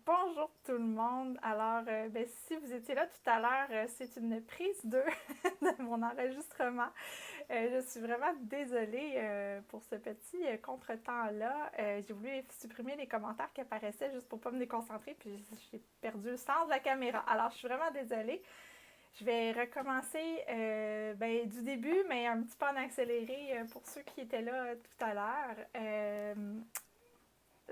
Bonjour tout le monde. Alors, si vous étiez là tout à l'heure, c'est une prise 2 de mon enregistrement. Je suis vraiment désolée pour ce petit contretemps-là. J'ai voulu supprimer les commentaires qui apparaissaient juste pour pas me déconcentrer, puis j'ai perdu le sens de la caméra. Alors, je suis vraiment désolée. Je vais recommencer du début, mais un petit peu en accéléré pour ceux qui étaient là tout à l'heure.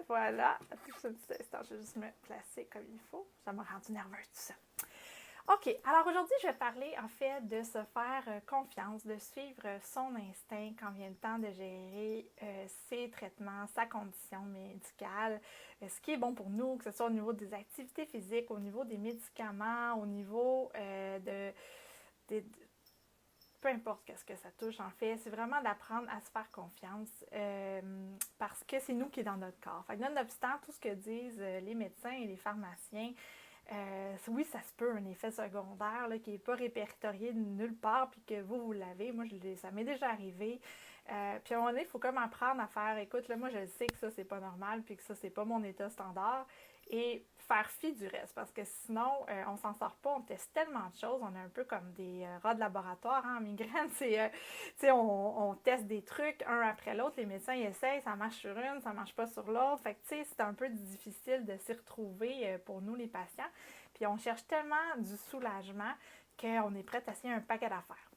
Voilà. Juste un petit instant, je vais juste me placer comme il faut. Ça m'a rendu nerveuse tout ça. OK, alors aujourd'hui, je vais parler en fait de se faire confiance, de suivre son instinct quand vient le temps de gérer ses traitements, sa condition médicale, ce qui est bon pour nous, que ce soit au niveau des activités physiques, au niveau des médicaments, au niveau de peu importe qu'est-ce que ça touche, en fait, c'est vraiment d'apprendre à se faire confiance parce que c'est nous qui est dans notre corps. Fait que nonobstant tout ce que disent les médecins et les pharmaciens, oui, ça se peut, un effet secondaire là, qui n'est pas répertorié de nulle part, puis que vous l'avez. Moi, ça m'est déjà arrivé. Puis à un moment donné, il faut comme apprendre à faire, écoute, là, moi, je sais que ça, c'est pas normal, puis que ça, c'est pas mon état standard, et faire fi du reste, parce que sinon, on s'en sort pas. On teste tellement de choses. On est un peu comme des rats de laboratoire hein, en migraine. On teste des trucs un après l'autre. Les médecins ils essayent, ça marche sur une, ça marche pas sur l'autre. Fait que, c'est un peu difficile de s'y retrouver pour nous, les patients. Puis on cherche tellement du soulagement qu'on est prêt à essayer un paquet d'affaires.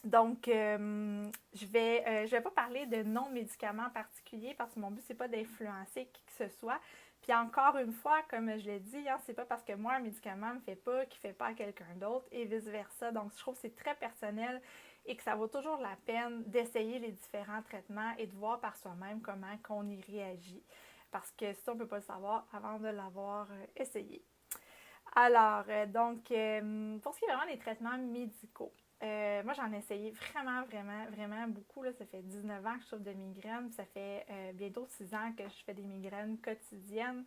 Donc, je vais pas parler de non-médicaments particuliers parce que mon but, c'est pas d'influencer qui que ce soit. Puis encore une fois, comme je l'ai dit, hein, c'est pas parce que moi, un médicament me fait pas qu'il fait pas à quelqu'un d'autre et vice-versa. Donc, je trouve que c'est très personnel et que ça vaut toujours la peine d'essayer les différents traitements et de voir par soi-même comment qu'on y réagit. Parce que ça, on peut pas le savoir avant de l'avoir essayé. Alors, pour ce qui est vraiment des traitements médicaux, moi, j'en ai essayé vraiment beaucoup. Là. Ça fait 19 ans que je souffre de migraines. Ça fait bientôt 6 ans que je fais des migraines quotidiennes.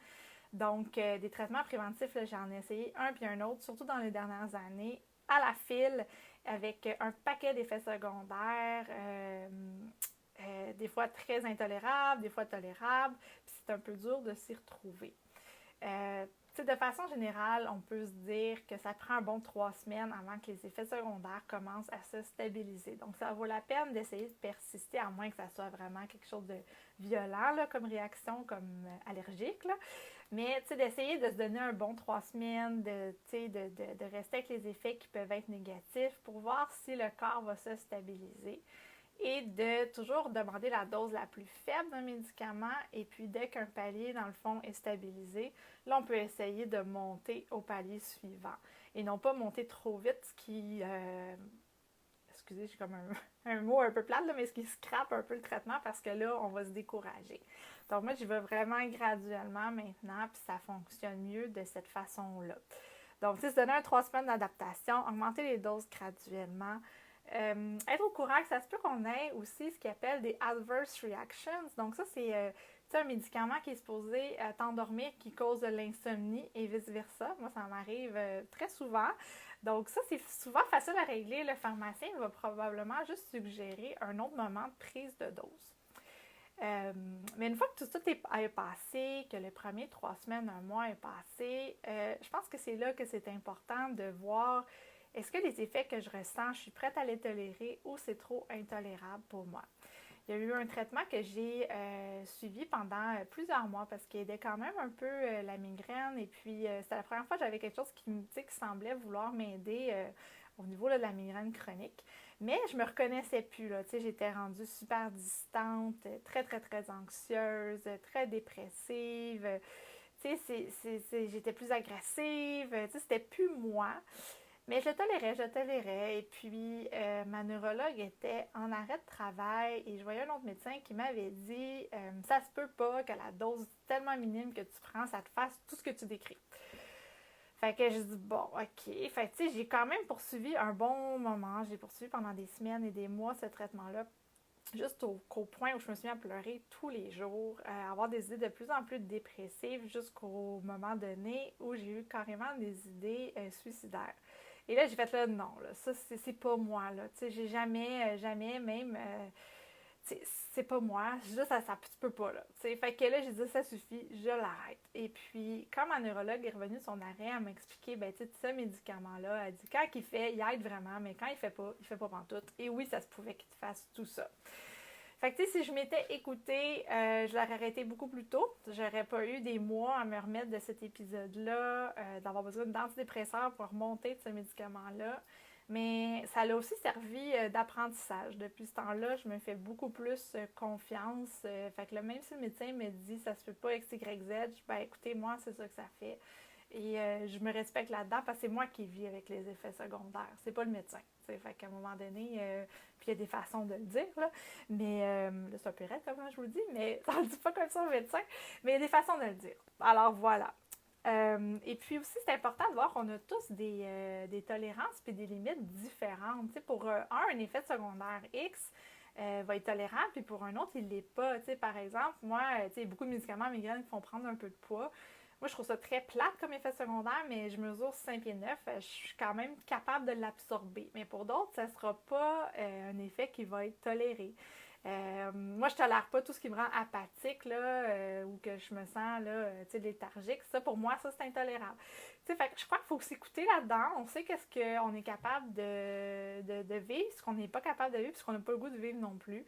Donc, des traitements préventifs, là, j'en ai essayé un puis un autre, surtout dans les dernières années, à la file, avec un paquet d'effets secondaires, des fois très intolérables, des fois tolérables. Puis c'est un peu dur de s'y retrouver. Euh, de façon générale, on peut se dire que ça prend un bon 3 semaines avant que les effets secondaires commencent à se stabiliser. Donc, ça vaut la peine d'essayer de persister, à moins que ça soit vraiment quelque chose de violent là, comme réaction, comme allergique. Là. Mais d'essayer de se donner un bon 3 semaines, de rester avec les effets qui peuvent être négatifs pour voir si le corps va se stabiliser et de toujours demander la dose la plus faible d'un médicament et puis dès qu'un palier, dans le fond, est stabilisé, là, on peut essayer de monter au palier suivant et non pas monter trop vite, ce qui, excusez, j'ai comme un mot un peu plate, là, mais ce qui scrape un peu le traitement parce que là, on va se décourager. Donc moi, j'y vais vraiment graduellement maintenant, puis ça fonctionne mieux de cette façon-là. Donc, se donner un 3 semaines d'adaptation, augmenter les doses graduellement, être au courant que ça se peut qu'on ait aussi ce qu'ils appellent des adverse reactions. Donc ça, c'est un médicament qui est supposé t'endormir, qui cause de l'insomnie et vice-versa. Moi, ça m'arrive très souvent. Donc ça, c'est souvent facile à régler. Le pharmacien va probablement juste suggérer un autre moment de prise de dose. Mais une fois que tout ça est passé, que les premiers 3 semaines, un mois est passé, je pense que c'est là que c'est important de voir est-ce que les effets que je ressens, je suis prête à les tolérer ou c'est trop intolérable pour moi. Il y a eu un traitement que j'ai suivi pendant plusieurs mois parce qu'il aidait quand même un peu la migraine et puis c'était la première fois que j'avais quelque chose qui semblait vouloir m'aider au niveau là, de la migraine chronique. Mais je me reconnaissais plus. Là. J'étais rendue super distante, très anxieuse, très dépressive. J'étais plus agressive. C'était plus moi. Mais je tolérais. Et puis, ma neurologue était en arrêt de travail et je voyais un autre médecin qui m'avait dit ça se peut pas que la dose tellement minime que tu prends, ça te fasse tout ce que tu décris. Fait que je dis bon, ok. Fait que j'ai quand même poursuivi un bon moment. J'ai poursuivi pendant des semaines et des mois ce traitement-là. Juste qu'au point où je me suis mis à pleurer tous les jours, à avoir des idées de plus en plus dépressives jusqu'au moment donné où j'ai eu carrément des idées suicidaires. Et là, j'ai fait là, non, là, ça, c'est pas moi, là. Tu sais, j'ai jamais même c'est pas moi, juste ça tu peux pas là. T'sais. Fait que là, j'ai dit ça suffit, je l'arrête. Et puis, quand ma neurologue est revenue de son arrêt, elle m'a expliqué, ben tu sais, ce médicament-là, elle dit quand il fait, il aide vraiment, mais quand il fait pas pantoute. Et oui, ça se pouvait qu'il te fasse tout ça. Fait que tu sais, si je m'étais écoutée, je l'aurais arrêté beaucoup plus tôt. J'aurais pas eu des mois à me remettre de cet épisode-là, d'avoir besoin d'antidépresseurs pour remonter de ce médicament-là. Mais ça l'a aussi servi d'apprentissage. Depuis ce temps-là, je me fais beaucoup plus confiance. Fait que là, même si le médecin me dit ça se fait pas X, Y, Z, je dis ben écoutez, moi, c'est ça que ça fait. Et je me respecte là-dedans parce que c'est moi qui vis avec les effets secondaires. C'est pas le médecin. T'sais. Fait qu'à un moment donné, puis il y a des façons de le dire, là. Mais là, c'est un peu raide, comment je vous le dis, mais ça ne le dit pas comme ça au médecin. Mais il y a des façons de le dire. Alors voilà. Et puis aussi, c'est important de voir qu'on a tous des tolérances et des limites différentes. T'sais, pour un effet secondaire X va être tolérable, puis pour un autre, il ne l'est pas. T'sais, par exemple, moi, il y a beaucoup de médicaments à migraine qui font prendre un peu de poids. Moi, je trouve ça très plate comme effet secondaire, mais je mesure 5 pieds 9. Je suis quand même capable de l'absorber. Mais pour d'autres, ça ne sera pas un effet qui va être toléré. Moi, je ne tolère pas tout ce qui me rend apathique là, ou que je me sens là, léthargique. Ça, pour moi, ça, c'est intolérable. Fait que je crois qu'il faut s'écouter là-dedans. On sait qu'est-ce qu'on est capable de vivre, ce qu'on n'est pas capable de vivre, ce qu'on n'a pas le goût de vivre non plus.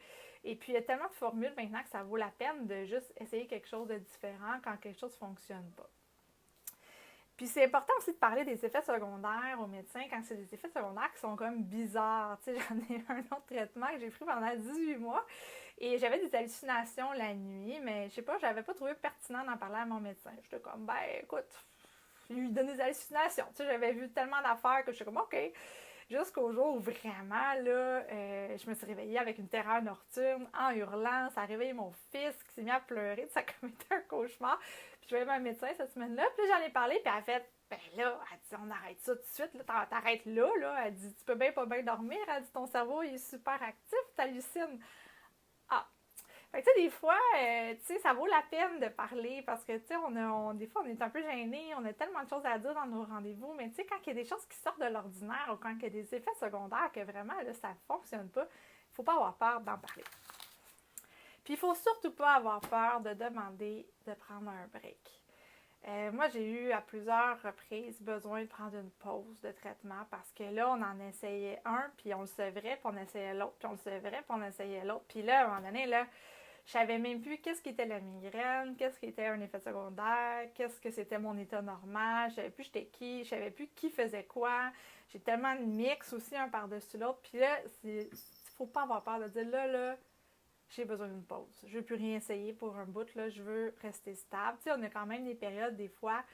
Et puis, il y a tellement de formules maintenant que ça vaut la peine de juste essayer quelque chose de différent quand quelque chose ne fonctionne pas. Puis c'est important aussi de parler des effets secondaires aux médecins quand c'est des effets secondaires qui sont comme bizarres. Tu sais, j'en ai un autre traitement que j'ai pris pendant 18 mois et j'avais des hallucinations la nuit, mais je sais pas, j'avais pas trouvé pertinent d'en parler à mon médecin. J'étais comme, ben écoute, il lui donne des hallucinations. Tu sais, j'avais vu tellement d'affaires que j'étais comme, OK. Jusqu'au jour où vraiment, là, je me suis réveillée avec une terreur nocturne, en hurlant. Ça a réveillé mon fils qui s'est mis à pleurer. Ça a comme été un cauchemar. Puis je voyais ma médecin cette semaine-là. Puis là, j'en ai parlé. Puis elle a fait, ben là, elle dit, on arrête ça tout de suite. Là, t'arrêtes là, là. Elle dit, tu peux bien pas bien dormir. Elle dit, ton cerveau, il est super actif. T'hallucines. Ah, fait que, tu sais, des fois, tu sais, ça vaut la peine de parler parce que, tu sais, des fois, on est un peu gênés, on a tellement de choses à dire dans nos rendez-vous, mais tu sais, quand il y a des choses qui sortent de l'ordinaire ou quand il y a des effets secondaires que vraiment, là, ça ne fonctionne pas, il ne faut pas avoir peur d'en parler. Puis, il ne faut surtout pas avoir peur de demander de prendre un break. Moi, j'ai eu à plusieurs reprises besoin de prendre une pause de traitement parce que là, on en essayait un, puis on le sevrait, puis on essayait l'autre, puis on le sevrait, puis on essayait l'autre. Puis là, à un moment donné, là, je savais même plus qu'est-ce qui était la migraine, qu'est-ce qui était un effet secondaire, qu'est-ce que c'était mon état normal, je savais plus j'étais qui, je savais plus qui faisait quoi. J'ai tellement de mix aussi un par-dessus l'autre. Puis là, il faut pas avoir peur de dire là, j'ai besoin d'une pause. Je veux plus rien essayer pour un bout, là, je veux rester stable. Tu sais, on a quand même des périodes des fois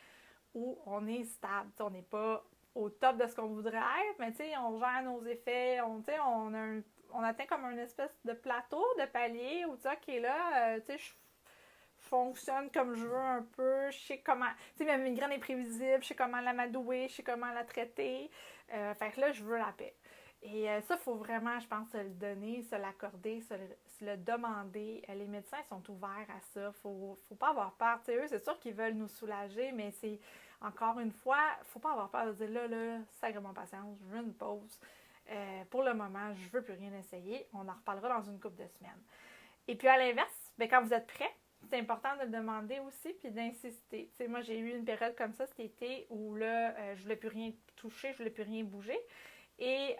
où on est stable, tu sais, on n'est pas au top de ce qu'on voudrait être, mais tu sais, on gère nos effets, on atteint comme une espèce de plateau, de palier où tu sais, OK, là, tu sais, je fonctionne comme je veux un peu, je sais comment, tu sais, ma migraine est prévisible, je sais comment l'amadouer, je sais comment la traiter, fait que là, je veux la paix. Et ça, il faut vraiment, je pense, se le donner, se l'accorder, se le demander. Les médecins sont ouverts à ça. Il ne faut pas avoir peur. Tu sais, eux, c'est sûr qu'ils veulent nous soulager, mais c'est, encore une fois, il ne faut pas avoir peur de dire là, sacrément patience, je veux une pause. Pour le moment, je ne veux plus rien essayer. On en reparlera dans une couple de semaines. Et puis à l'inverse, bien, quand vous êtes prêt, c'est important de le demander aussi puis d'insister. Tu sais, moi, j'ai eu une période comme ça cet été où là, je ne voulais plus rien toucher, je ne voulais plus rien bouger. Et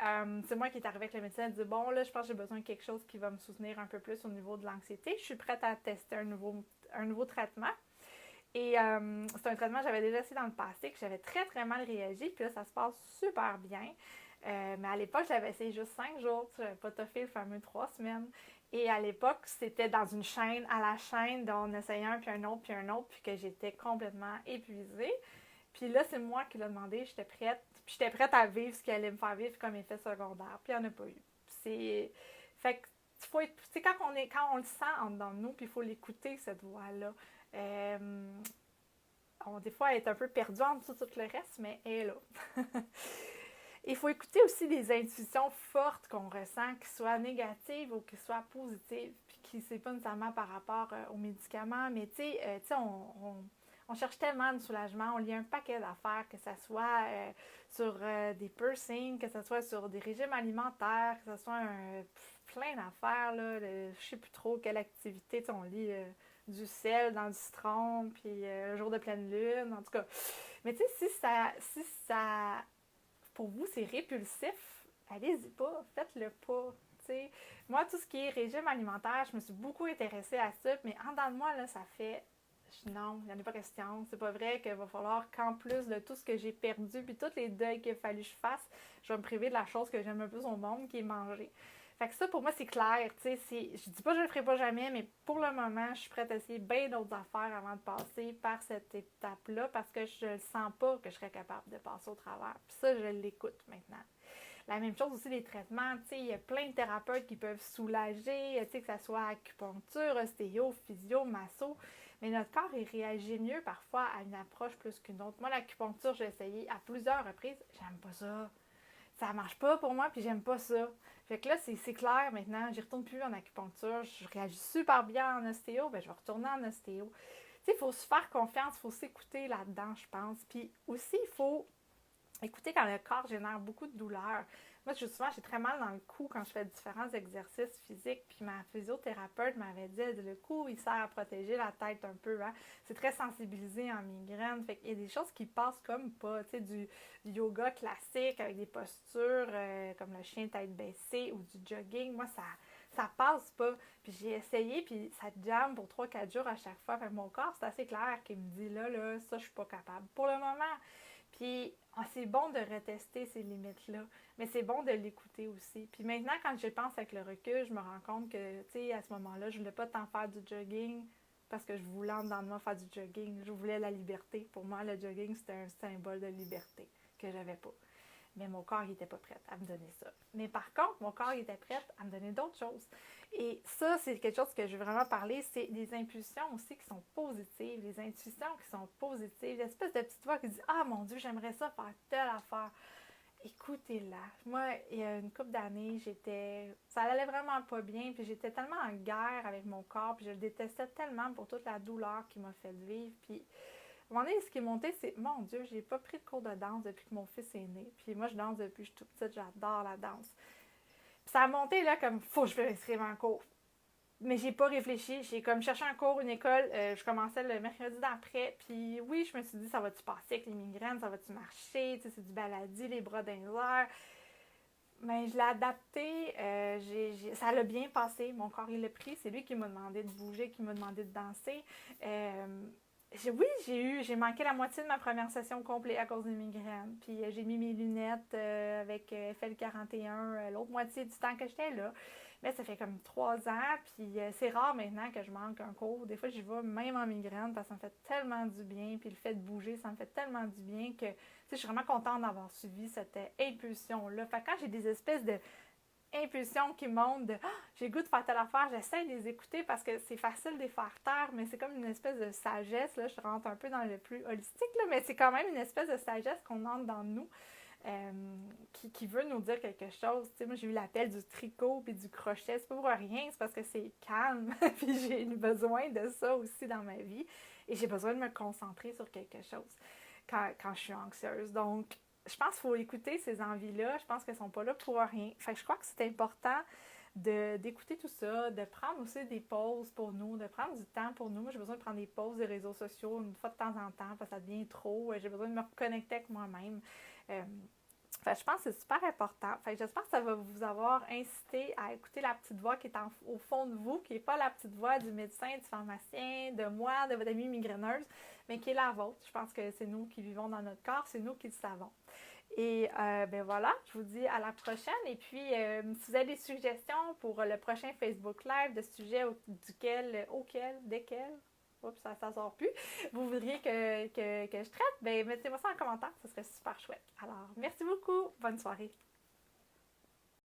c'est moi qui est arrivée avec le médecin, elle dit bon, là, je pense que j'ai besoin de quelque chose qui va me soutenir un peu plus au niveau de l'anxiété. Je suis prête à tester un nouveau traitement. Et c'est un traitement que j'avais déjà essayé dans le passé, que j'avais très, très mal réagi. Puis là, ça se passe super bien. Mais à l'époque, je l'avais essayé juste 5 jours. Je n'avais pas toffé le fameux 3 semaines. Et à l'époque, c'était dans une chaîne à la chaîne, dont on essayait un, puis un autre, puis que j'étais complètement épuisée. Puis là, c'est moi qui l'ai demandé, j'étais prête. Puis j'étais prête à vivre ce qui allait me faire vivre comme effet secondaire. Puis il n'y en a pas eu. Fait que, c'est quand on le sent en dedans de nous, puis il faut l'écouter, cette voix-là. Des fois, elle est un peu perdue en dessous de tout le reste, mais elle est là. Il faut écouter aussi des intuitions fortes qu'on ressent, qui soient négatives ou qui soient positives, puis qui c'est pas nécessairement par rapport aux médicaments, mais tu sais, On cherche tellement de soulagement, on lit un paquet d'affaires, que ce soit sur des piercings, que ce soit sur des régimes alimentaires, que ce soit plein d'affaires, là, je sais plus trop quelle activité, on lit du sel dans du citron, puis le jour de pleine lune, en tout cas. Mais tu sais, si ça, pour vous, c'est répulsif, allez-y pas, faites-le pas. T'sais. Moi, tout ce qui est régime alimentaire, je me suis beaucoup intéressée à ça, mais en dedans de moi, là, ça fait... Non, il n'y en a pas question. C'est pas vrai qu'il va falloir qu'en plus de tout ce que j'ai perdu, puis tous les deuils qu'il a fallu que je fasse, je vais me priver de la chose que j'aime le plus au monde, qui est manger. Fait que ça, pour moi, c'est clair. Je dis pas que je le ferai pas jamais, mais pour le moment, je suis prête à essayer bien d'autres affaires avant de passer par cette étape-là, parce que je ne sens pas que je serais capable de passer au travers. Puis ça, je l'écoute maintenant. La même chose aussi, les traitements, il y a plein de thérapeutes qui peuvent soulager, que ce soit acupuncture, ostéo, physio, masso, mais notre corps, il réagit mieux parfois à une approche plus qu'une autre. Moi, l'acupuncture, j'ai essayé à plusieurs reprises, j'aime pas ça. Ça marche pas pour moi, puis j'aime pas ça. Fait que là, c'est clair maintenant, j'y retourne plus en acupuncture, je réagis super bien en ostéo, ben je vais retourner en ostéo. Il faut se faire confiance, il faut s'écouter là-dedans, je pense. Puis aussi, il faut écoutez, quand le corps génère beaucoup de douleur, moi, souvent, j'ai très mal dans le cou quand je fais différents exercices physiques. Puis ma physiothérapeute m'avait dit, le cou, il sert à protéger la tête un peu. Hein? C'est très sensibilisé en migraine. Fait qu'il y a des choses qui passent comme pas. Tu sais, du yoga classique avec des postures comme le chien tête baissée ou du jogging. Moi, ça passe pas. Puis j'ai essayé, puis ça jamme pour 3-4 jours à chaque fois. Fait que mon corps, c'est assez clair qu'il me dit, là, ça, je suis pas capable. Pour le moment. Puis c'est bon de retester ces limites-là, mais c'est bon de l'écouter aussi. Puis maintenant, quand je pense avec le recul, je me rends compte que, tu sais, à ce moment-là, je voulais pas tant faire du jogging parce que je voulais en dedans de moi faire du jogging. Je voulais la liberté. Pour moi, le jogging, c'était un symbole de liberté que j'avais pas. Mais mon corps, il était pas prêt à me donner ça. Mais par contre, mon corps, il était prêt à me donner d'autres choses. Et ça, c'est quelque chose que je veux vraiment parler, c'est des impulsions aussi qui sont positives, les intuitions qui sont positives, l'espèce de petite voix qui dit « Ah, mon Dieu, j'aimerais ça faire telle affaire. » Écoutez-la. Moi, il y a une couple d'années, ça allait vraiment pas bien, puis j'étais tellement en guerre avec mon corps, puis je le détestais tellement pour toute la douleur qu'il m'a fait vivre, puis à un moment donné, ce qui est monté, c'est « Mon Dieu, j'ai pas pris de cours de danse depuis que mon fils est né. » Puis moi, je danse depuis que je suis toute petite, j'adore la danse. Puis ça a monté là comme « Faut que je m'inscrive en cours. » Mais j'ai pas réfléchi. J'ai comme cherché un cours, une école. Je commençais le mercredi d'après. Puis oui, je me suis dit, ça va-tu passer avec les migraines? Ça va-tu marcher? Tu sais, c'est du baladi, les bras dans les airs. Mais je l'ai adapté. Ça l'a bien passé. Mon corps, il l'a pris. C'est lui qui m'a demandé de bouger, qui m'a demandé de danser. J'ai manqué la moitié de ma première session complète à cause des migraines. Puis j'ai mis mes lunettes avec FL41 l'autre moitié du temps que j'étais là. Mais ça fait comme 3 ans, puis c'est rare maintenant que je manque un cours. Des fois, j'y vais même en migraine parce que ça me fait tellement du bien. Puis le fait de bouger, ça me fait tellement du bien que je suis vraiment contente d'avoir suivi cette impulsion-là. Fait que quand j'ai des espèces de impulsions qui montent de j'ai le goût de faire telle affaire, j'essaie de les écouter parce que c'est facile de les faire taire, mais c'est comme une espèce de sagesse. Là, je rentre un peu dans le plus holistique, là, mais c'est quand même une espèce de sagesse qu'on entre dans nous. Qui veut nous dire quelque chose. Tu sais, moi, j'ai eu l'appel du tricot puis du crochet. C'est pas pour rien, c'est parce que c'est calme. Puis j'ai besoin de ça aussi dans ma vie. Et j'ai besoin de me concentrer sur quelque chose quand je suis anxieuse. Donc, je pense qu'il faut écouter ces envies-là. Je pense qu'elles sont pas là pour rien. Fait que je crois que c'est important d'écouter tout ça, de prendre aussi des pauses pour nous, de prendre du temps pour nous. Moi, j'ai besoin de prendre des pauses des réseaux sociaux une fois de temps en temps parce que ça devient trop. J'ai besoin de me reconnecter avec moi-même. Je pense que c'est super important. J'espère que ça va vous avoir incité à écouter la petite voix qui est au fond de vous, qui n'est pas la petite voix du médecin, du pharmacien, de moi, de votre amie migraineuse, mais qui est la vôtre. Je pense que c'est nous qui vivons dans notre corps, c'est nous qui le savons. Et voilà, je vous dis à la prochaine. Et puis, si vous avez des suggestions pour le prochain Facebook Live de sujets desquels, oups, ça sort plus, vous voudriez que je traite, ben mettez-moi ça en commentaire, ce serait super chouette. Alors, merci beaucoup, bonne soirée.